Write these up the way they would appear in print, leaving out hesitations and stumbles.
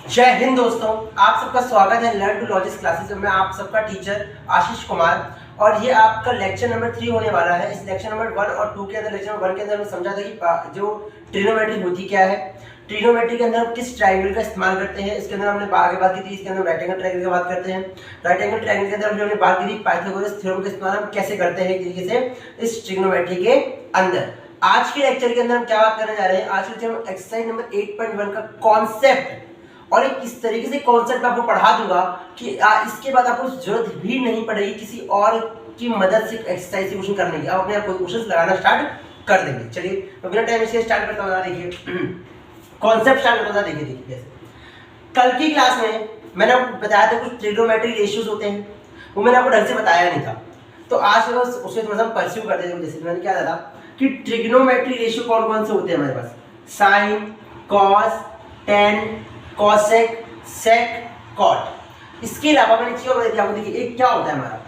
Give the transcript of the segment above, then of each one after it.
जय हिंद दोस्तों, आप सबका स्वागत है लर्न टू लॉजिक्स क्लासेस में। मैं आप सबका टीचर आशीष कुमार और ये आपका लेक्चर नंबर 3 होने वाला है। इस लेक्चर नंबर 1 और 2 के अंदर, लेक्चर नंबर 1 के अंदर हमने समझा था कि जो ट्रिग्नोमेट्री होती क्या है, ट्रिग्नोमेट्री के अंदर हम किस ट्रायंगल का इस्तेमाल करते हैं। इसके अंदर हमने आगे बात की थी, इसके अंदर राइट एंगल ट्रायंगल की बात करते हैं। राइट एंगल ट्रायंगल के अंदर हमने बात की थी पाइथागोरस थ्योरम का इस्तेमाल हम कैसे करते हैं एक तरीके से इस ट्रिग्नोमेट्री के अंदर। आज के लेक्चर के अंदर हम क्या बात करने जा रहे हैं, आज के लेक्चर में एक्सरसाइज नंबर 8.1 का कॉन्सेप्ट और एक इस तरीके से कॉन्सेप्ट आपको पढ़ा दूंगा कि इसके बाद आपको जरूरत भी नहीं पड़ेगी किसी और की मदद से एक्सरसाइज क्वेश्चन करने की। आप अपने आप को क्वेश्चन लगाना स्टार्ट कर देंगे। चलिए तो बिना टाइम इसके स्टार्ट करता हूँ। देखिए कॉन्सेप्ट स्टार्ट करता हूँ। देखिए जैसे कल की क्लास में मैंने आपको बताया था कुछ ट्रिग्नोमेट्री रेशियोज होते हैं, वो मैंने आपको ढंग से बताया नहीं था। तो आज उसे थोड़ा सा परस्यू करते हैं। जैसे मैंने क्या था कि ट्रिग्नोमेट्री रेशियो कौन कौन से होते हैं हमारे पास, साइन, कॉस, टेन, कॉसेक, सेक, कॉट। इसके अलावा मैंने चीज़ बताई थी आपको। देखिए एक क्या होता है हमारा,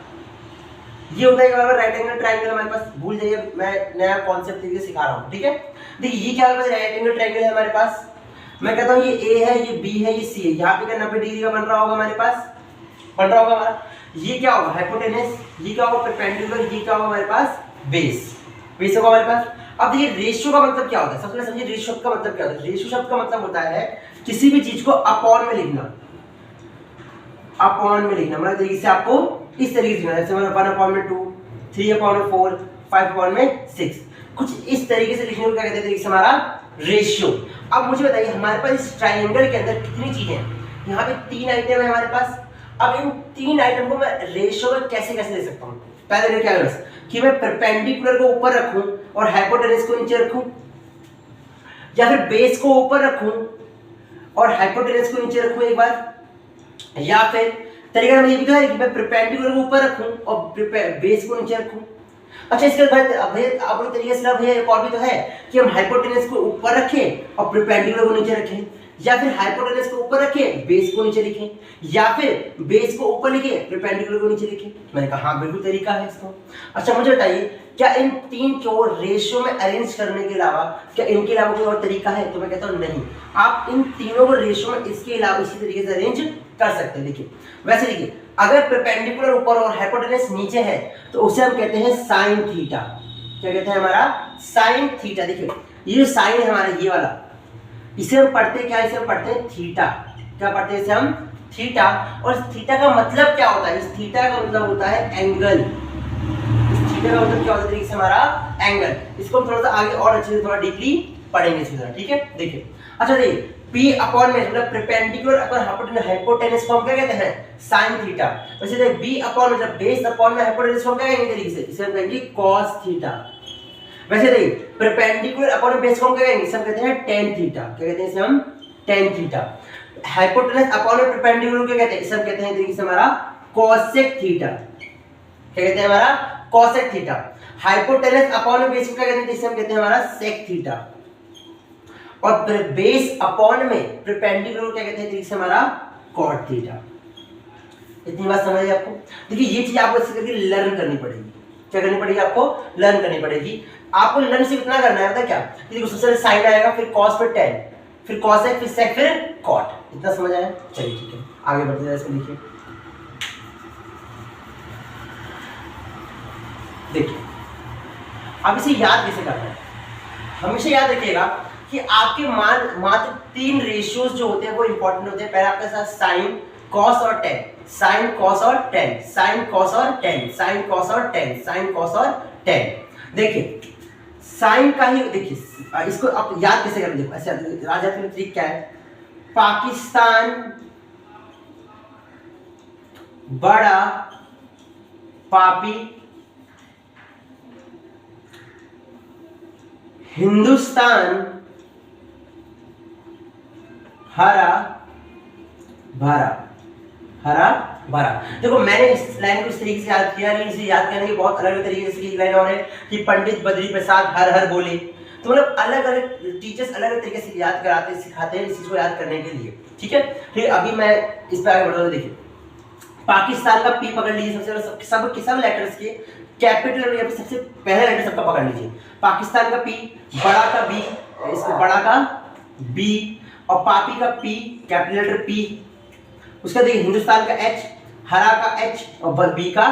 ये होता है राइट एंगल ट्रायंगल हमारे पास। भूल जाइए, मैं नया कॉन्सेप्ट तरीके से सिखा रहा हूँ, ठीक है। देखिए ये क्या होता है, राइट एंगल ट्रायंगल है हमारे पास। मैं कहता हूँ ये ए है, ये बी है, ये सी है। यहाँ पे क्या 90 डिग्री का बन रहा होगा हमारे पास, बन रहा होगा हमारा। ये क्या होगा हाइपोटेनस, ये क्या होगा परपेंडिकुलर, ये क्या होगा हमारे पास बेस, बेस होगा हमारे पास। अब देखिए रेशियो का मतलब क्या होता है, सबसे पहले समझिए रेशियो का मतलब क्या होता है। रेशियो शब्द का मतलब होता है किसी भी चीज को अपॉन में लिखना, अपॉन में लिखना। मतलब तरीके से आपको इस तरीके से लिखना, जैसे 1/2, 3/4, 5/6, कुछ इस तरीके से लिखने को क्या कहते हैं तरीके से हमारा रेशियो। अब मुझे बताइए हमारे पास इस ट्रायंगल के अंदर कितनी चीजें हैं। यहाँ पे 3 आइटम है हमारे पास। अब इन 3 आइटम को मैं रेशियो में कैसे कैसे ले सकता हूँ। पहले क्या है कि मैं परपेंडिकुलर को ऊपर रखूं और हाइपोटेनस को नीचे रखूं, या फिर बेस को ऊपर रखूं और हाइपोटेनस को नीचे रखूं एक बार, या फिर तरीका ये भी तो है कि मैं परपेंडिकुलर को ऊपर रखूं और बेस को नीचे रखूं। अच्छा इसके बाद अपने तरीके से भैया एक और भी तो है कि हम हाइपोटेनस को ऊपर रखें और परपेंडिकुलर को नीचे रखें, या फिर हाइपोटेनस को ऊपर रखें बेस को नीचे लिखें, या फिर बेस को ऊपर लिखें परपेंडिकुलर को नीचे लिखें। मैंने कहा हाँ बिल्कुल तरीका है इसका। अच्छा मुझे बताइए क्या इन 3 को रेशियो में अरेंज करने के अलावा क्या इनके अलावा कोई और तरीका है? तो मैं कहता हूँ नहीं, आप इन तीनों को रेशियो में इसके अलावा इसी तरीके से अरेंज कर सकते हैं। देखिए वैसे देखिए अगर परपेंडिकुलर ऊपर और हाइपोटेनस नीचे है तो उसे हम कहते हैं साइन थीटा। क्या कहते हैं हमारा साइन थीटा। देखिए ये जो साइन है हमारा ये वाला, इसे हम पढ़ते क्या, इसे हम पढ़ते हैं थीटा। क्या पढ़ते हैं इसे हम थीटा। और थीटा का मतलब क्या होता है, इस थीटा का मतलब होता है एंगल। इस थीटा का मतलब क्या होता है तरीके से हमारा एंगल। इसको हम थोड़ा सा आगे और अच्छे से थोड़ा डीपली पढ़ेंगे इसकी तरह, ठीक है। देखिए अच्छा देखिए P अपॉन में मतलब परपेंडिकुलर अपॉन हाइपोटेनस को हम क्या कहते हैं साइन थीटा। वैसे देखिए B अपॉन मतलब बेस अपॉन में हाइपोटेनस को हम क्या कहेंगे तरीके से, इसे हम कहेंगे cos थीटा। वैसे देखिए परपेंडिकुलर अपॉन बेस को हम क्या कहेंगे, इसे हम कहते हैं tan थीटा। क्या कहते हैं इसे हम tan theta. Hypotenuse upon perpendicular क्या कहते हैं, इसे हम कहते हैं तरीके से हमारा cosec थीटा। क्या कहते हैं हमारा cosec theta. Hypotenuse upon base को क्या कहते हैं, इसे हम कहते हैं हमारा sec थीटा। और बेस अपॉन में परपेंडिकुलर क्या कहते हैं तरीके से हमारा cot थीटा। इतनी बात समझ आई आपको। देखिए ये चीज आपको इसी करके लर्न करनी पड़ेगी। क्या करनी पड़ेगी आपको, लर्न करनी पड़ेगी। आपको लर्न सिर्फ इतना करना है, पता क्या, देखो सबसे पहले साइन आएगा, फिर cos, फिर tan, फिर cosec, फिर sec, फिर cot। इतना समझ आया। चलिए ठीक है आगे बढ़ते हैं। इसको लिखिए, देखिए अब इसे याद कैसे करना है। हमेशा याद रखिएगा कि आपके मात्र 3 रेशियोज जो होते हैं वो इंपॉर्टेंट होते हैं। पहले आपके साथ साइन, कॉस और टेन, साइन कॉस और टेन, साइन कॉस और टेन, साइन कॉस और टेन, साइन कॉस और टेन। देखिए साइन का ही देखिए इसको आप याद कैसे करें। देखो ऐसे राजा का ट्रिक क्या है, पाकिस्तान बड़ा पापी, हिंदुस्तान हरा भरा, हरा भरा। देखो मैंने इस लाइन को इस तरीके से याद किया, लेकिन इसे याद करने के बहुत अलग अलग तरीके से लाइन और है कि पंडित बद्री प्रसाद हर हर बोले। तो मतलब अलग अलग टीचर्स अलग अलग तरीके से याद कराते हैं, सिखाते हैं इस चीज को याद करने के लिए, ठीक है। फिर अभी मैं इस पर आगे बढ़ता हूँ। देखिए पाकिस्तान का पी पकड़ लीजिए, सबसे सब लेटर्स के कैपिटल या सबसे पहले लेटर सबका पकड़ लीजिए। पाकिस्तान का पी, बड़ा का बी, इसको बड़ा का बी, और पापी का पी, कैपिटल लेटर पी, उसका देखिए हिंदुस्तान का एच, हरा का एच और बी का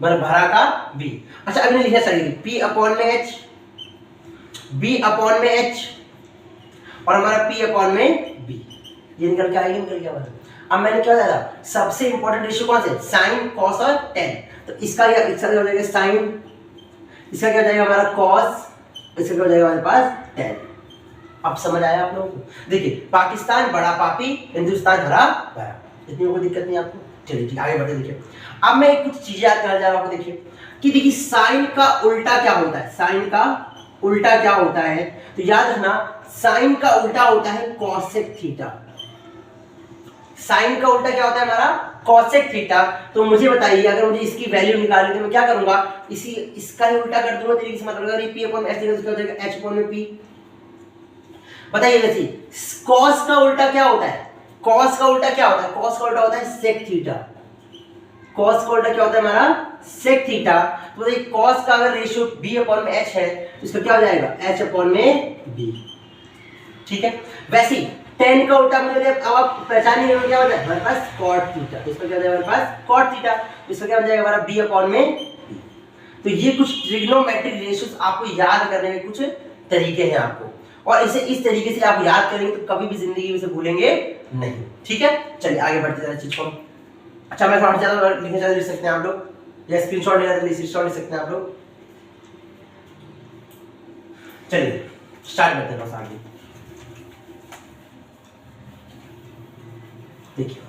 भरा का बी। अच्छा अभी लिखा सही पी अपॉन में एच, बी अपॉन में एच और हमारा पी अपॉन में बी, ये निकल के आएगी, निकल गया। अब मैंने क्या बताया था सबसे इंपॉर्टेंट रेशियो कौन से, साइन कॉस और टेन। तो इसका क्या हो जाएगा साइन, इसका क्या हो जाएगा हमारा कॉस, इसका क्या हो जाएगा हमारे पास टेन। अब समझ आया आप लोगों को? देखिए पाकिस्तान बड़ा पापी, हिंदुस्तान हरा भरा, इतनी कोई दिक्कत नहीं आपको। चलिए ठीक आगे बढ़ते। देखिए अब मैं कुछ चीजें याद करना चाह रहा हूँ आपको। देखिए कि देखिए साइन का उल्टा क्या होता है, साइन का उल्टा क्या होता है, तो याद रखना साइन का उल्टा होता है कॉसेक थीटा। साइन का उल्टा क्या होता है हमारा कॉसेक थीटा। तो मुझे बताइए अगर मुझे इसकी वैल्यू निकालनी तो मैं क्या करूंगा, इसका ही उल्टा कर दूंगा, तरीके से मतलब अगर ये p अपॉन h हो जाएगा h अपॉन में p। बताइए वैसे cos का उल्टा क्या होता है, cos का उल्टा क्या होता है, cos का उल्टा होता है sec थीटा। cos का उल्टा क्या होता है हमारा sec थीटा। तो बताइए cos का अगर रेशियो b अपॉन में h है तो इसका क्या हो जाएगा h अपॉन में b। ठीक है, वैसे ही tan का उल्टा मुझे अब आप पहचानिए क्या हो जाएगा हमारे पास cot थीटा। तो इसका क्या हो जाएगा हमारे पास cot थीटा, तो इसका क्या हो जाएगा हमारा b अपॉन में b। तो ये कुछ ट्रिग्नोमेट्रिक रेशियोज आपको याद करने के कुछ तरीके हैं आपको, और इसे इस तरीके से आप याद करेंगे तो कभी भी जिंदगी में इसे भूलेंगे नहीं। ठीक है, चलिए आगे बढ़ते हैं चीज को। अच्छा मैं थोड़ा ज्यादा लिखने ज्यादा लिख सकते हैं आप लोग, या स्क्रीनशॉट लेना तो स्क्रीनशॉट ले सकते हैं आप लोग। चलिए स्टार्ट करते हैं बस आगे। देखिए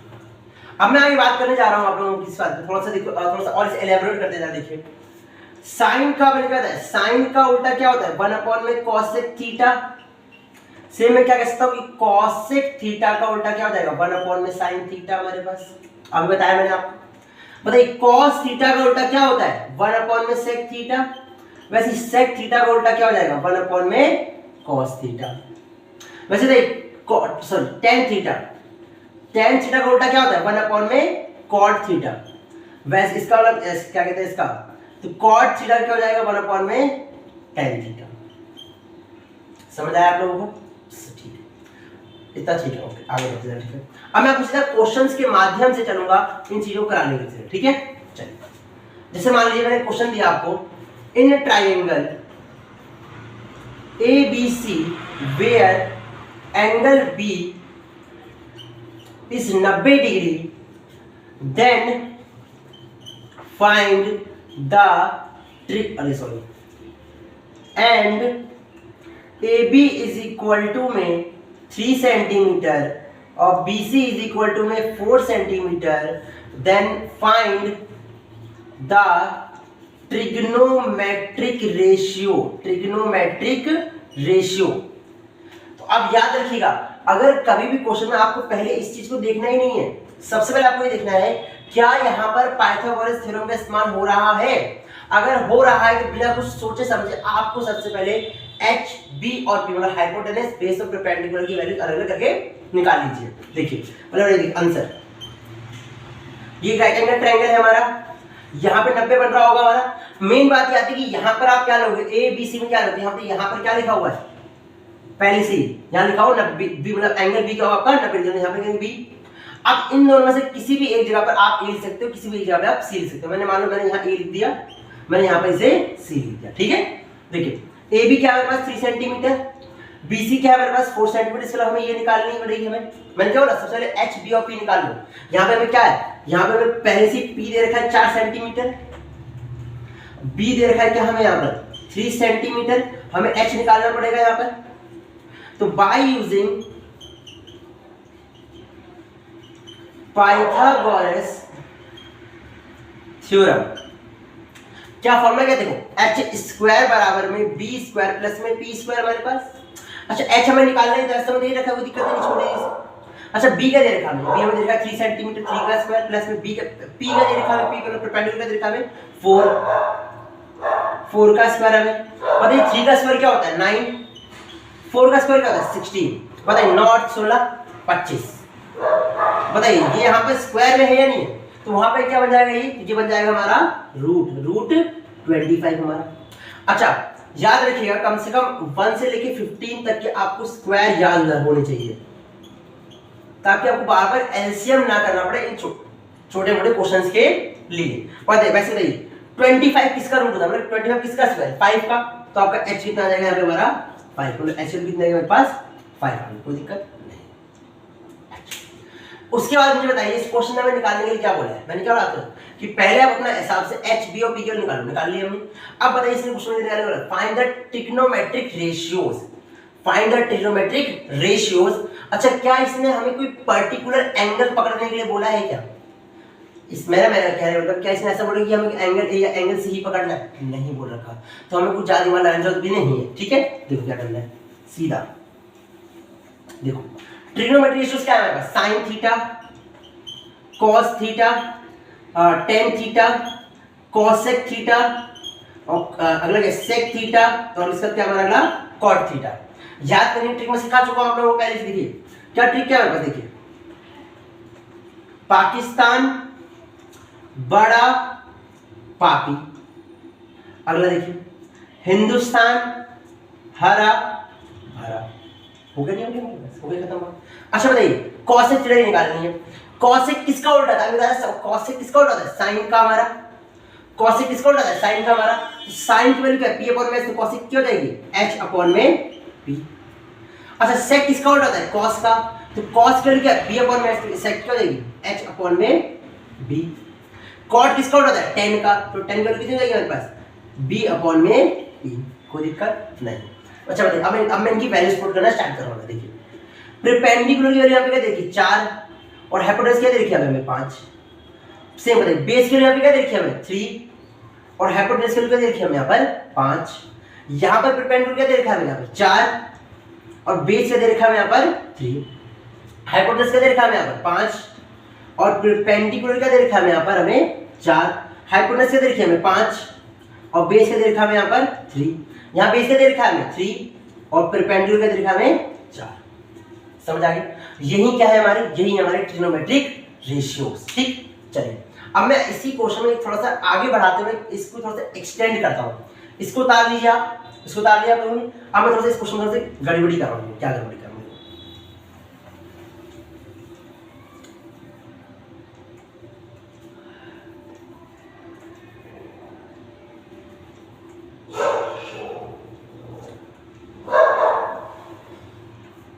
अब मैं आगे बात करने जा रहा हूं आप लोगों की इस बात थोड़ा सा देखो, थोड़ा सा और इसे एलैबोरेट करते जाए। देखिए साइन का मैंने कहा था साइन का उल्टा क्या होता है 1 अपॉन में cosec थीटा। सेम मैं क्या कह सकता हूं कि cosec थीटा का उल्टा क्या हो जाएगा 1 अपॉन में sin थीटा हमारे पास। अभी बताया मैंने आपको। बताइए cos थीटा का उल्टा क्या होता है 1 अपॉन में sec थीटा। वैसे sec थीटा का उल्टा क्या हो जाएगा 1 अपॉन में cos थीटा। वैसे देखिए sorry tan theta, tan theta का उल्टा क्या होता है 1 अपॉन में cot थीटा। वैसे इसका मतलब क्या कहते हैं इसका, तो cot थीटा क्या हो जाएगा 1 अपॉन में tan थीटा। समझ आया आप लोगों को? ठीक है, इतना ठीक है, ओके आगे बढ़ते हैं। ठीक है, अब मैं कुछ क्वेश्चंस के माध्यम से चलूंगा इन चीजों को कराने के लिए। ठीक है, चलिए जैसे मान लीजिए मैंने क्वेश्चन दिया आपको in triangle ABC where angle B is 90 degree, then find the and AB is equal to में 3 सेंटीमीटर और BC is equal to में 4 centimetre, then find the trigonometric ratio. तो अब याद रखिएगा अगर कभी भी क्वेश्चन में आपको पहले इस चीज को देखना ही नहीं है, सबसे पहले आपको ये देखना है क्या यहाँ पर पाइथागोरस थ्योरम का इस्तेमाल हो रहा है। अगर हो रहा है तो बिना कुछ सोचे समझे आपको सबसे पहले एच बी और पी मतलब हाइपोटेनस बेस और परपेंडिकुलर की वैल्यू अलग अलग करके निकाल लीजिए। देखिए मतलब आंसर ये राइट एंगल ट्रायंगल है हमारा, यहाँ पे 90 बन रहा होगा हमारा। मेन बात ये आती है कि यहाँ पर आप क्या लोगे ए बी सी में क्या लोगे, यहाँ पर क्या लिखा हुआ है पहले से यहाँ लिखा हो 90 बी मतलब एंगल बी क्या होगा आपका 90 डिग्री, यहाँ पे बी। अब इन दोनों में से किसी भी एक जगह पर आप ए लिख सकते हो, किसी भी एक जगह पे आप सी लिख सकते हो। मैंने मान लो मैंने यहाँ ए लिख दिया, मैंने यहाँ पर इसे सी लिख दिया। ठीक है, देखिए ए बी क्या है मेरे पास 3 सेंटीमीटर, बी सी क्या है मेरे पास 4 सेंटीमीटर, इसके हमें ये निकालनी पड़ेगी हमें। मैंने क्या बोला सबसे पहले एच बी और पी निकाल लो। यहाँ पे हमें क्या है, यहाँ पे हमें पहले से पी दे रखा है 4 सेंटीमीटर, बी दे रखा है क्या हमें यहाँ पर 3 सेंटीमीटर, हमें एच निकालना पड़ेगा यहाँ पर। तो बाय यूजिंग पाइथागोरस थ्योरम क्या फॉर्मूला क्या देखो एच स्क्वायर बराबर में बी स्क्वायर प्लस में पी स्क्वायर हमारे पास। अच्छा एच हमें निकालना है तो ऐसा दे रखा है, कोई दिक्कत नहीं छोड़िए इसे। अच्छा बी का दे रखा है, बी हमें दे रखा है 3 सेंटीमीटर 3 का स्क्वायर प्लस में बी का पी का दे रखा है, पी का परपेंडिकुलर दे रखा है 4 का स्क्वायर हमें बताइए 3 का स्क्वायर क्या होता है 9, 4 का स्क्वायर क्या होता है 16, बताइए 9 8 16 25। बताइए ये यहाँ पे स्क्वायर में है या नहीं, तो वहां पे क्या बन जाएगा ये बन जाएगा हमारा रूट 25 हमारा। अच्छा याद रखिएगा कम से कम 1 से लेके 15 तक के आपको स्क्वायर याद होने चाहिए। ताकि आपको बार बार एलसीएम ना करना पड़े इन छोटे मोटे क्वेश्चंस के लिए। और वैसे बताइए 25 किसका रूट होता है, मतलब 25 किसका स्क्वायर 5 का, तो आपका h कितना आ जाएगा यहाँ पे हमारा 5, मतलब h कितना आएगा मेरे पास 5, कोई दिक्कत नहीं। उसके बाद मुझे बताइए इस क्वेश्चन में निकालने के लिए क्या बोला है, मैंने क्या बोला था कि पहले आप अपना हिसाब से h b और p के निकाल लिया हमने। अब बताइए इसमें क्वेश्चन में निकालने वाला find the trigonometric ratios, find the trigonometric ratios. अच्छा क्या इसने हमें कोई पर्टिकुलर एंगल पकड़ने के लिए बोला है क्या? इस मेरा कहने मतलब क्या इसने ऐसा बोला कि हमें एंगल ए या एंगल सी ही पकड़ना है? नहीं बोल रखा, तो हमें कुछ ज्यादा वाला आंसर भी नहीं है। ठीक है, देखो क्या करना है, सीधा देखो ट्रिग्नोमेट्रिक रेशियोज क्या है हमारे पास, sin theta, cos theta, tan theta, cosec theta, और अगला क्या sec थीटा, और इसका क्या हमारा अगला cot थीटा। याद करनी ट्रिक में सिखा चुका हूं आप लोगों को पहले से। देखिए क्या ट्रिक क्या है हमारे पास, देखिए पाकिस्तान बड़ा पापी, अगला देखिए हिंदुस्तान हरा भरा। हो गया नहीं हो गया, हो गया खत्म। अच्छा बताइए कॉसेक थीटा निकालनी है, कॉसेक किसका उल्टा था, कॉसेक किसका उल्टा था, साइन का हमारा, कॉसेक किसका उल्टा था, साइन का हमारा। साइन की वैल्यू क्या है, p अपॉन में, तो कॉसेक क्या हो जाएगी h अपॉन में p। अच्छा सेक किसका उल्टा था, कॉस का, तो कॉस की वैल्यू क्या है, b अपॉन में, तो सेक क्या हो जाएगी h अपॉन में b। कॉट किसका उल्टा था, tan का, तो tan की वैल्यू कितनी हो जाएगी हमारे पास, b अपॉन में p। कोई दिक्कत नहीं। अच्छा बताइए अब मैं इनकी वैल्यूज पुट करना स्टार्ट करूंगा। देखिए परपेंडिकुलर की वैल्यू यहां पे क्या देखिए 4, और हाइपोटेनस क्या देखिए हमें 5। सेम बताइए बेस की वैल्यू यहां पे क्या देखिए हमें 3, और हाइपोटेनस की वैल्यू क्या देखिए हमें यहां पर 5। यहां पर परपेंडिकुलर क्या देखा हमें यहां पर 4, और बेस क्या देखा हमें यहां पर 3, हाइपोटेनस क्या देखा हमें यहां पर 5, और परपेंडिकुलर क्या देखा हमें यहां पर हमें 4, हाइपोटेनस क्या देखिए हमें 5, और बेस क्या देखा हमें यहां पर 3। यहाँ बेस क्या दे रखा है हमें 3, और परपेंडिकुलर क्या दे रखा है हमें 4। समझ आ गया, यही क्या है हमारे, यही हमारे ट्रिग्नोमेट्रिक रेशियोज। ठीक, चलिए अब मैं इसी क्वेश्चन में थोड़ा सा आगे बढ़ाते हुए इसको थोड़ा सा एक्सटेंड करता हूँ। इसको उतार लीजिए आप, इसको उतार लिया करूँगी। अब मैं थोड़ा सा इस क्वेश्चन में गड़बड़ी करूँगी। क्या गड़बड़ी करूँगी,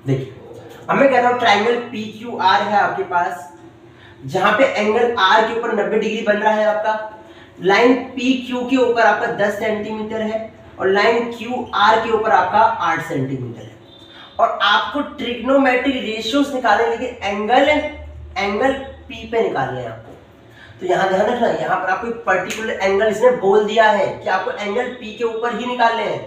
देखिए अब मैं कहता हूं ट्रायंगल PQR है आपके पास, जहां पे एंगल R के ऊपर 90 डिग्री बन रहा है आपका। लाइन PQ के ऊपर आपका 10 सेंटीमीटर है, और लाइन QR के ऊपर आपका 8 सेंटीमीटर है। और आपको ट्रिग्नोमेट्रिक रेशियोज निकालने, लेकिन एंगल P पे निकालने हैं आपको। तो यहां ध्यान रखना, यहां पर आपको पर्टिकुलर एंगल इसने बोल दिया है कि आपको एंगल P के ऊपर ही निकालने हैं,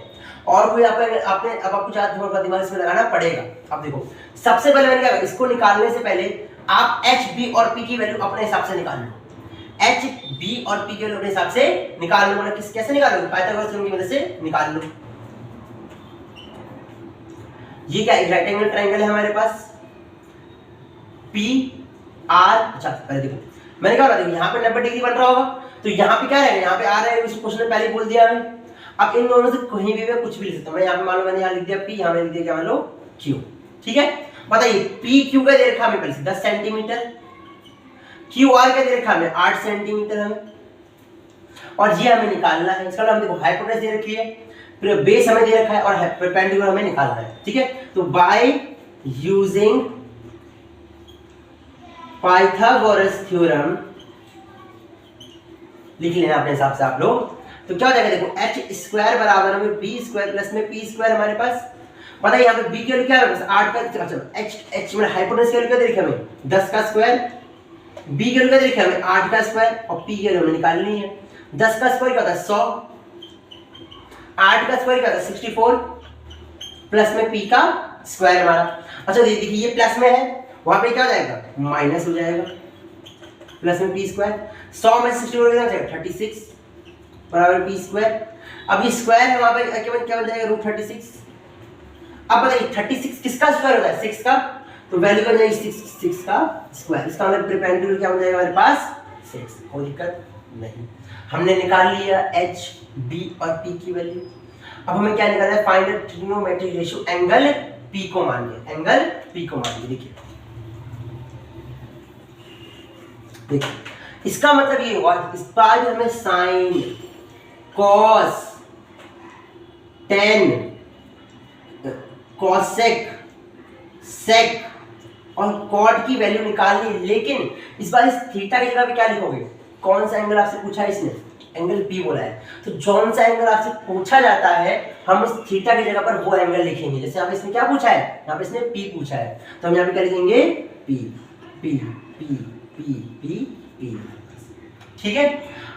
और कोई आपने अब आपको ज्यादा दिमाग इसमें लगाना पड़ेगा। अब देखो सबसे पहले मैंने क्या, इसको निकालने से पहले आप h b और p की वैल्यू अपने हिसाब से निकाल लो। h b और p की वैल्यू अपने हिसाब से निकाल लो, मतलब कैसे निकालोगे, पाइथागोरस थ्योरम की मदद से निकाल लो। ये क्या एक रेक्टेंगल ट्रायंगल है हमारे पास p r। अच्छा पहले देखो मैंने क्या बोला, देखो यहाँ पे 90 डिग्री बन रहा होगा, तो यहाँ पे क्या रहेगा, यहाँ पे r है, इस क्वेश्चन में पहले बोल दिया हमें। अब इन दोनों से कहीं भी मैं कुछ भी लिख सकता हूं। मैं यहाँ पे मान लो मैंने यहाँ लिख दिया p, यहाँ पे लिख दिया क्या मान लो q। ठीक है, बताइए PQ का दे रखा हमें पहले से 10 सेंटीमीटर, QR का दे रखा हमें 8 सेंटीमीटर हमें, और ये हमें निकालना है। इसका हम देखो हाइपोटेनस दे रखी है, फिर बेस हमें दे रखा है, और परपेंडिकुलर हमें निकालना है। ठीक है, तो बाय यूजिंग पाइथागोरस थ्योरम लिख लेना अपने हिसाब से आप लोग। तो क्या हो जाएगा, देखो h स्क्वायर बराबर हमें b स्क्वायर प्लस में p स्क्वायर हमारे पास। पता है यहाँ पे b की वैल्यू क्या है, 8 का, चलो h में हाइपोटेनस की वैल्यू क्या दे रखी है हमें 10 का स्क्वायर, b की वैल्यू क्या दे रखी है हमें 8 का स्क्वायर, और p की वैल्यू हमें निकालनी है। 10 का स्क्वायर क्या होता है 100, 8 का स्क्वायर क्या होता है 64, प्लस में p का स्क्वायर हमारा। अच्छा देखिए ये प्लस में है, वहां पे क्या हो जाएगा माइनस हो जाएगा, प्लस में p स्क्वायर। 100 में 64 कितना हो जाएगा 36 बराबर p स्क्वायर। अब ये स्क्वायर है, वहां पे क्या बन जाएगा √36। अब बताइए 36 किसका स्क्वायर होता है 6 का, तो वैल्यू बन जाएगी 6 का स्क्वायर। इसका मतलब परपेंडिकुलर क्या हो जाएगा हमारे पास 6। कोई दिक्कत नहीं, हमने निकाल लिया h b और p की वैल्यू। अब हमें क्या निकालना है, find the trigonometric ratio, angle p को मान लिया, एंगल p को मान लिया। देखिए देखिए इसका मतलब ये हुआ, इस बार हमें साइन, कॉस, टेन, कॉसेक, सेक और कॉट की वैल्यू निकालनी है। लेकिन इस बार इस थीटा की जगह पे क्या लिखोगे? कौन सा एंगल आपसे पूछा है इसने? एंगल पी बोला है। तो जौन सा एंगल आपसे पूछा जाता है हम उस थीटा की जगह पर वो एंगल लिखेंगे। जैसे यहाँ पे इसने क्या पूछा है? यहाँ पे इसने पी पूछा है, तो हम यहाँ पे क्या लिखेंगे? P P P P P P. ठीक है।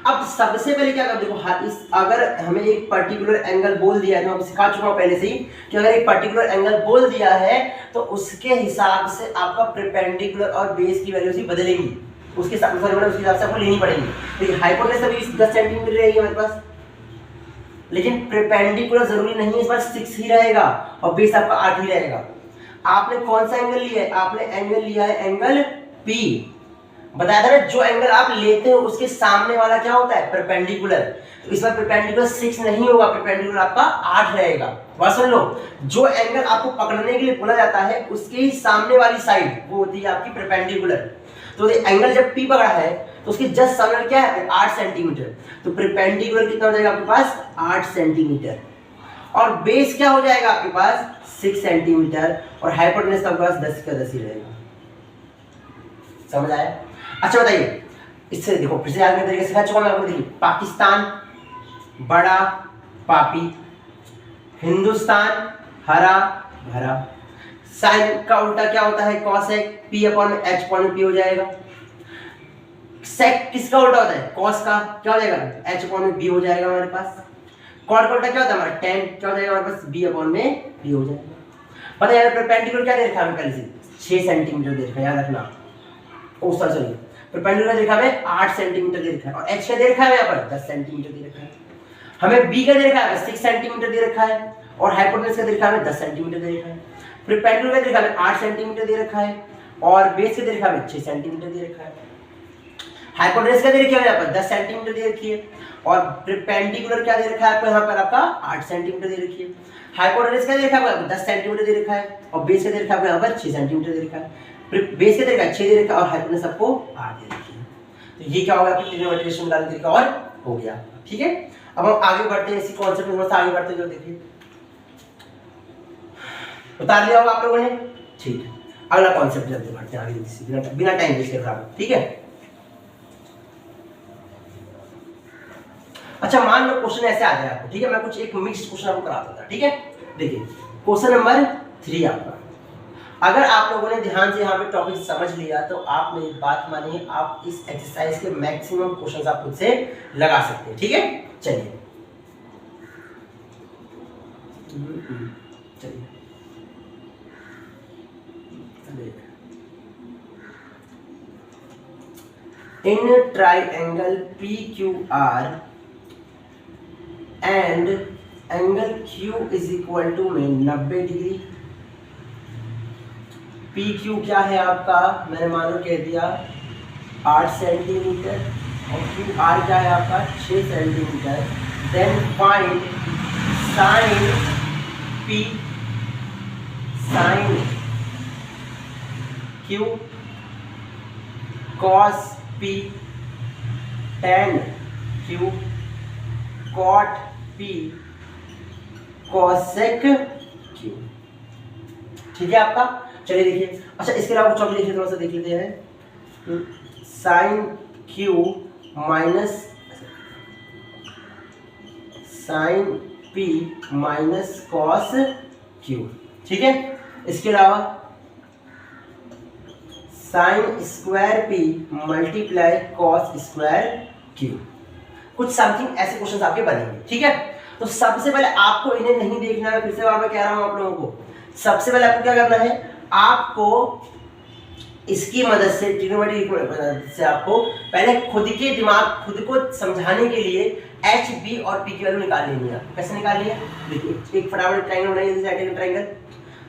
अब सबसे पहले क्या कर, देखो इस अगर हमें एक पर्टिकुलर एंगल बोल दिया है, तो मैं सिखा चुका हूं पहले से ही कि अगर एक पर्टिकुलर एंगल बोल दिया है तो उसके हिसाब से आपका परपेंडिकुलर और बेस की वैल्यू सी बदलेगी, उसके हिसाब से आपको लेनी पड़ेगी। देखिए हाइपोटेनस अभी 10 सेंटीमीटर रहेगी हमारे पास, लेकिन परपेंडिकुलर जरूरी नहीं है, इस बार 6 ही रहेगा और बेस आपका 8 ही रहेगा। आपने कौन सा एंगल लिया है? आपने एंगल लिया है एंगल पी। बताया था ना, जो एंगल आप लेते हो उसके सामने वाला क्या होता है? परपेंडिकुलर। तो इस बार परपेंडिकुलर 6 नहीं होगा, परपेंडिकुलर आपका 8 रहेगा। बात सुन लो, जो एंगल आपको पकड़ने के लिए बोला जाता है उसके ही सामने वाली साइड वो होती है आपकी परपेंडिकुलर। तो एंगल जब पी पकड़ा है तो उसके जस्ट सामने क्या है? 8 सेंटीमीटर। तो परपेंडिकुलर कितना हो जाएगा आपके पास? 8 सेंटीमीटर। और बेस क्या हो जाएगा आपके पास? 6 सेंटीमीटर। और हाइपोटेनस आपके पास 10 का 10 ही रहेगा। समझ आया? अच्छा बताइए, इससे देखो फिर से याद करने तरीके से सिखा चुका मैं आपको। देखिए पाकिस्तान बड़ा पापी, हिंदुस्तान हरा भरा। साइन का उल्टा क्या होता है? Cosec, P upon H upon P हो जाएगा। सेक किसका उल्टा होता है? कॉस का क्या हो जाएगा? एच अपॉन में बी हो जाएगा हमारे पास। कॉट का उल्टा क्या होता है हमारा? टेन क्या हो जाएगा हमारे पास? बी अपॉन में बी हो जाएगा। पता है परपेंडिकुलर क्या दे रखा है पहले से? 6 सेंटीमीटर दे रखा है, याद रखना। ओ सॉरी, परपेंडिकुलर दे रखा है 8 सेंटीमीटर दे रखा है, और एच का दे रखा है यहाँ पर 10 सेंटीमीटर दे रखा है। हमें बी का दे रखा है 6 सेंटीमीटर दे रखा है, और हाइपोटेनस का दे रखा है 10 सेंटीमीटर दे रखा है। परपेंडिकुलर का दे रखा है 8 सेंटीमीटर दे रखा है, और बेस का दे रखा है 6 सेंटीमीटर दे रखा है। हाइपोटेनस का दे रखा है यहाँ पर 10 सेंटीमीटर दे रखी है, और परपेंडिकुलर क्या दे रखा है आपको यहाँ पर? आपका 8 सेंटीमीटर दे रखी है। हाइपोटेनस का दे रखा है 10 सेंटीमीटर दे रखा है, और बेस का दे रखा है यहाँ पर 6 सेंटीमीटर दे रखा है। बेस का दे रखा है 6 दे रखा है, और हाइपोटेनस आपको 8 दे रखी है। तो ये क्या हो गया? आपकी ट्रिग्नोमेट्री रेशियो निकालने का तरीका और हो गया। ठीक है। अब हम आगे बढ़ते हैं, इसी कॉन्सेप्ट में थोड़ा आगे बढ़ते हैं। जो देखिए उतार लिया होगा आप लोगों ने। ठीक है, अगला कॉन्सेप्ट जल्दी बढ़ते हैं आगे, बिना टाइम वेस्ट कर। ठीक है। अच्छा मान लो क्वेश्चन ऐसे आ जाए आपको, ठीक है, मैं कुछ एक मिक्स्ड क्वेश्चन आपको करा देता, ठीक है। देखिए क्वेश्चन नंबर 3 आपका, अगर आप लोगों ने ध्यान से यहाँ पे टॉपिक समझ लिया तो आप मेरी बात मानिए, आप इस एक्सरसाइज के मैक्सिमम क्वेश्चंस आप खुद से लगा सकते हैं। ठीक है, चलिए चलिए in triangle PQR and angle Q is equal to में 90 डिग्री। PQ क्या है आपका? मैंने मानो कह दिया 8 सेंटीमीटर, और QR क्या है आपका? 6 centimetre. Then find sine P sine Q cos P tan Q cot P cosec Q। ठीक है आपका। चलिए देखिए, अच्छा इसके अलावा कुछ लिखिए, थोड़ा सा देख लेते हैं। Sine Q minus sine P minus cos Q। ठीक है, इसके अलावा sine square P multiply cos square Q। कुछ समथिंग ऐसे क्वेश्चंस आपके बनेंगे। ठीक है, तो सबसे पहले आपको इन्हें नहीं देखना है, फिर से बार बार कह रहा हूं आप लोगों को। सबसे पहले आपको क्या करना है? आपको इसकी मदद से ट्रिग्नोमेट्री से आपको पहले खुद के दिमाग खुद को समझाने के लिए एच बी और पी की वैल्यू निकाल लेनी है। कैसे निकालनी है? देखिए एक फटाफट ट्रायंगल बनाइए, जैसे एंगल ट्रायंगल।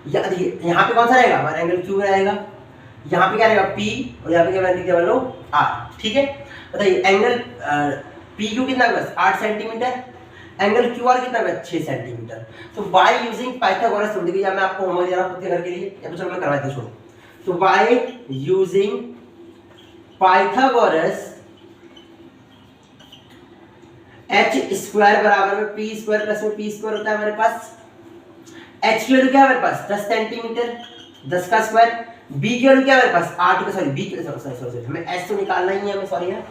देखिए यहाँ पे कौन सा रहेगा? हमारा एंगल क्यू रहेगा। यहाँ पे क्या रहेगा? पी, और यहाँ पे क्या वैल्यू आर। ठीक है, बताइए एंगल पी क्यू कितना बस 8 सेंटीमीटर, एंगल क्यू आर कितना बस 6 सेंटीमीटर। तो बाय यूजिंग पाइथागोरस, देखिए या मैं आपको होमवर्क दे रहा हूँ खुद के घर के लिए, या तो चलो मैं करवा देता हूँ। तो by using Pythagoras H square बराबर में पी स्क्वायर प्लस में पी स्क्वायर होता है हमारे पास। एच की वैल्यू क्या है हमारे पास 10 सेंटीमीटर, 10 का स्क्वायर। बी की वैल्यू क्या है हमारे पास 8 का, सॉरी बी की सॉरी हमें एच तो निकालना ही है हमें, सॉरी है।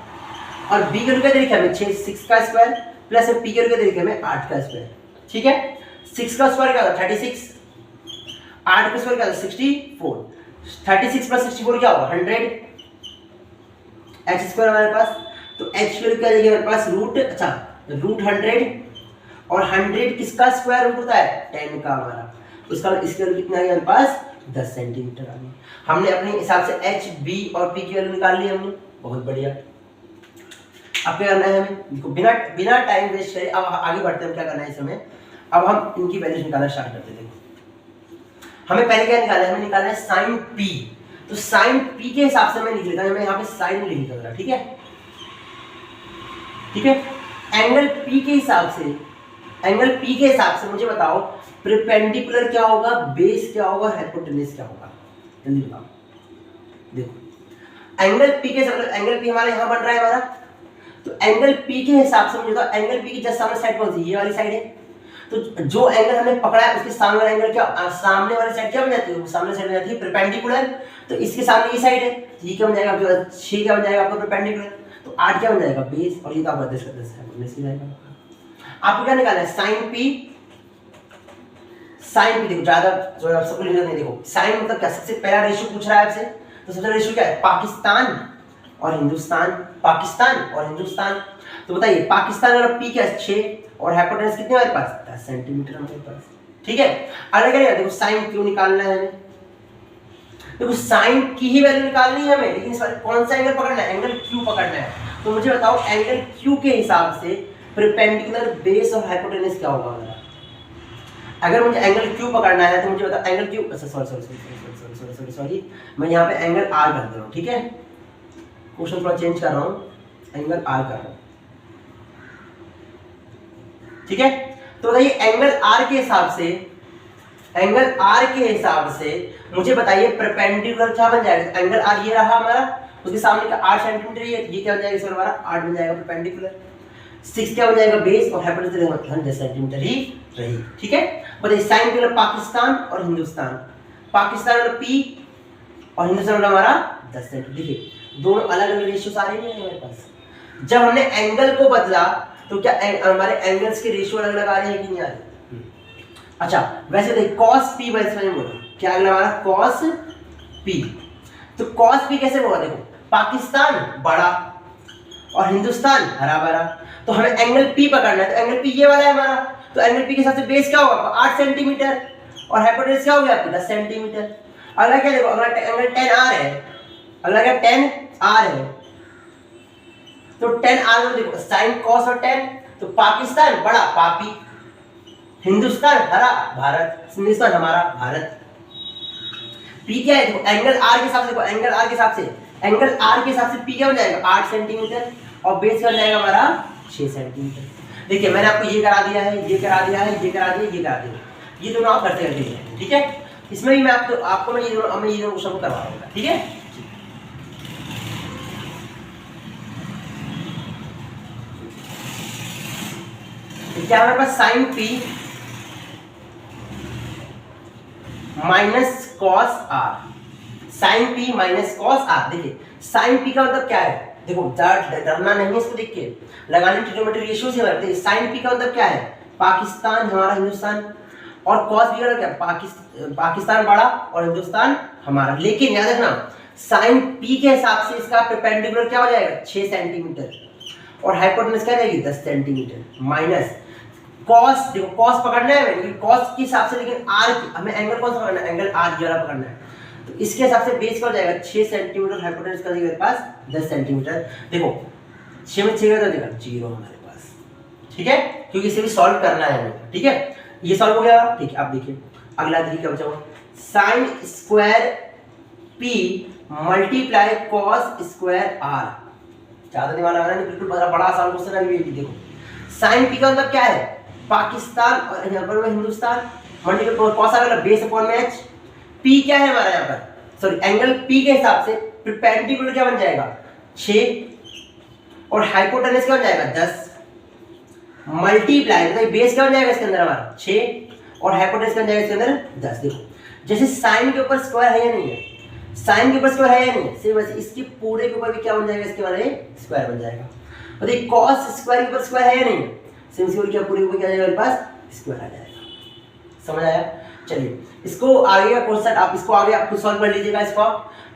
और बी की वैल्यू क्या दे रखी है हमें 6 का स्क्वायर प्लस में पी की वैल्यू क्या दे रखी है हमें 8 का स्क्वायर। ठीक है, 6 का स्क्वायर क्या होगा 36, 8 का स्क्वायर क्या होगा 64, 36 प्लस 64 क्या होगा 100, एच स्क्वायर हमारे पास। तो एच की वैल्यू क्या देगी हमारे पास रूट, अच्छा रूट 100, और 100 किसका स्क्वायर रूट होता है 10 का हमारा, उसका इसकी वैल्यू कितना है हमारे पास 10 सेंटीमीटर आ गई। हमने अपने हिसाब से एच बी और पी की वैल्यू निकाल ली हमने, बहुत बढ़िया। अब क्या करना है हमें, बिना बिना टाइम वेस्ट करे अब आगे बढ़ते हैं। क्या करना है इस समय, अब हम इनकी वैल्यूज निकालना स्टार्ट करते हैं। हमें पहले क्या निकालना है, हमें निकालना है साइन पी। तो साइन पी के हिसाब से मैं लिख लेता हूं, मैं यहाँ पे साइन लिख लेता हूं, ठीक है ठीक है। एंगल पी के हिसाब से, एंगल पी के हिसाब से मुझे बताओ परपेंडिकुलर क्या होगा, बेस क्या होगा, हाइपोटेन्यूज क्या होगा, जल्दी बताओ। देखो एंगल पी के हिसाब से, एंगल पी हमारा यहाँ बन रहा है हमारा, तो एंगल पी के हिसाब से मुझे बताओ एंगल पी की जस्ट सामने साइड कौन सी, ये वाली साइड है। तो जो एंगल हमने पकड़ा है उसके सामने वाला एंगल क्या, सामने वाली साइड क्या बन जाती है, सामने साइड बन जाती है परपेंडिकुलर। तो इसके सामने ये साइड है, ये क्या बन जाएगा आपका 6 क्या बन जाएगा आपका परपेंडिकुलर, तो 8 क्या बन जाएगा बेस, और ये तो आपका 10 का जाएगा। आपको क्या निकालना है साइन पी, साइन पी देखो ज्यादा जो आप सबको लिखना नहीं, देखो साइन मतलब क्या, सबसे पहला रेशियो पूछ रहा है आपसे, तो सबसे रेशियो क्या है पाकिस्तान और हिंदुस्तान, पाकिस्तान और हिंदुस्तान। तो बताइए पाकिस्तान और पी क्या 6 और हाइपोटेन्यूज कितने हमारे पास 10 सेंटीमीटर हमारे पास। ठीक है, अगला क्या देखो साइन क्यू निकालना है हमें। देखो साइन की ही वैल्यू निकालनी है हमें, लेकिन इस बार कौन सा एंगल पकड़ना है, एंगल क्यू पकड़ना है। तो मुझे बताओ एंगल क्यू के हिसाब से परपेंडिकुलर बेस और हाइपोटेन्यूज क्या होगा हमारा। अगर मुझे एंगल क्यू पकड़ना है तो मुझे बताओ एंगल क्यू, अच्छा सॉरी मैं यहाँ पे एंगल आर कर दे रहा हूँ। ठीक है, क्वेश्चन थोड़ा चेंज कर रहा हूँ, एंगल आर कर रहा हूँ। ठीक है, तो बताइए एंगल आर के हिसाब से, एंगल आर के हिसाब से मुझे बताइए परपेंडिकुलर क्या बन जाएगा। एंगल आर ये रहा हमारा, उसके सामने का 8 सेंटीमीटर, ये क्या बन जाएगा इसमें हमारा 8 बन जाएगा परपेंडिकुलर। 6 क्या बन जाएगा बेस, और हाइपोटेन्यूज 10 सेंटीमीटर ही रही। ठीक है, बताइए साइन पी पाकिस्तान और हिंदुस्तान, पाकिस्तान और पी और हिंदुस्तान हमारा 10 सेंटीमीटर। देखिए दोनों अलग अलग रेशियो सारे नहीं है हमारे पास। जब हमने एंगल को बदला तो क्या हमारे एंगल्स के रेशियो अलग अलग आ रहे हैं कि नहीं आ रहे। अच्छा वैसे देखिए cos p वैसे मैंने बोला क्या अगला हमारा cos p। तो cos p कैसे बोला, देखो पाकिस्तान बड़ा और हिंदुस्तान हरा भरा, तो हमें एंगल p पकड़ना है। तो एंगल p ये वाला है हमारा, तो एंगल p के हिसाब से बेस क्या होगा 8 सेंटीमीटर और हाइपोटेन्यूज क्या हो गया आपकी 10 सेंटीमीटर। अगला क्या देखो, अगला एंगल 10r है, अगला क्या 10r है, तो 10r में देखो साइन cos और tan, तो पाकिस्तान बड़ा पापी, हिंदुस्तान हरा भारत, हिंदुस्तान हमारा भारत। P क्या है देखो एंगल R के हिसाब से, देखो एंगल R के हिसाब से, एंगल R के हिसाब से P क्या हो जाएगा 8 सेंटीमीटर और बेस क्या हो जाएगा हमारा 6 सेंटीमीटर। देखिए मैंने आपको ये करा दिया है, ये करा दिया है, ये करा दिया, ये करा दिया, ये दोनों आप करते करते हैं। ठीक है, इसमें भी मैं आपको मैं ये दोनों क्वेश्चन को करवा दूंगा। ठीक है, क्या हमारे पास sine P minus cos R, sine P minus cos R. देखिए साइन पी का मतलब क्या है, देखो डरना नहीं है इसको देख के, लगाने ट्रिग्नोमेट्री रेशियो से देखिए साइन पी का मतलब क्या है पाकिस्तान हमारा हिंदुस्तान, और कॉस पी का मतलब क्या पाकिस्तान बड़ा और हिंदुस्तान हमारा। लेकिन याद रखना साइन पी के हिसाब से इसका परपेंडिकुलर क्या हो जाएगा 6 सेंटीमीटर और हाइपोटेन्यूज क्या रहेगी 10 सेंटीमीटर माइनस कॉस। देखो कॉस पकड़ना है लेकिन कॉस के हिसाब से, लेकिन आर हमें एंगल कौन सा पकड़ना है, एंगल आर वाला पकड़ना है। तो इसके हिसाब से बेस क्या हो जाएगा 6 सेंटीमीटर, हाइपोटेन्यूज का मेरे पास 10 सेंटीमीटर। देखो 6 में 6 का देगा 0 हमारे पास। ठीक है, क्योंकि इसे भी सॉल्व करना है हमें। ठीक है, ये सॉल्व हो गया। ठीक है, अब देखिए अगला देखिए क्या बचा हुआ, sine square P multiply cos square R. ज्यादा दिमाग लगाना नहीं, बिल्कुल बड़ा आसान क्वेश्चन है। ये देखो साइन पी का मतलब क्या है पाकिस्तान और यहाँ पर हिंदुस्तान, मल्टीप्लाई कॉस आ गया बेस अपॉन में एच। पी क्या है हमारा यहाँ पर, सॉरी एंगल पी के हिसाब से परपेंडिकुलर क्या बन जाएगा 6 और हाइपोटेनस क्या बन जाएगा 10 मल्टीप्लाई मतलब बेस क्या बन जाएगा इसके अंदर हमारा 6 और हाइपोटेनस क्या बन जाएगा इसके अंदर 10। देखो जैसे साइन के ऊपर स्क्वायर है या नहीं है, साइन के ऊपर स्क्वायर है या नहीं है, सिर्फ वैसे इसके पूरे के ऊपर भी क्या बन जाएगा इसके बारे में स्क्वायर बन जाएगा। और देखिए cos स्क्वायर के ऊपर स्क्वायर है या नहीं है, सिर्फ इसके ऊपर क्या पूरे के ऊपर क्या आ जाएगा मेरे पास स्क्वायर आ जाएगा। समझ आया? चलिए इसको आगे का क्वेश्चन आप इसको आगे आप खुद सॉल्व कर लीजिएगा इसको।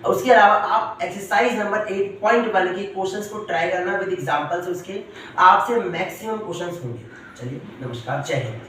उसके अलावा आप एक्सरसाइज नंबर 8.1 के क्वेश्चंस को ट्राई करना विद एग्जांपल्स, उसके आपसे मैक्सिमम क्वेश्चंस होंगे। चलिए नमस्कार, जय हिंद।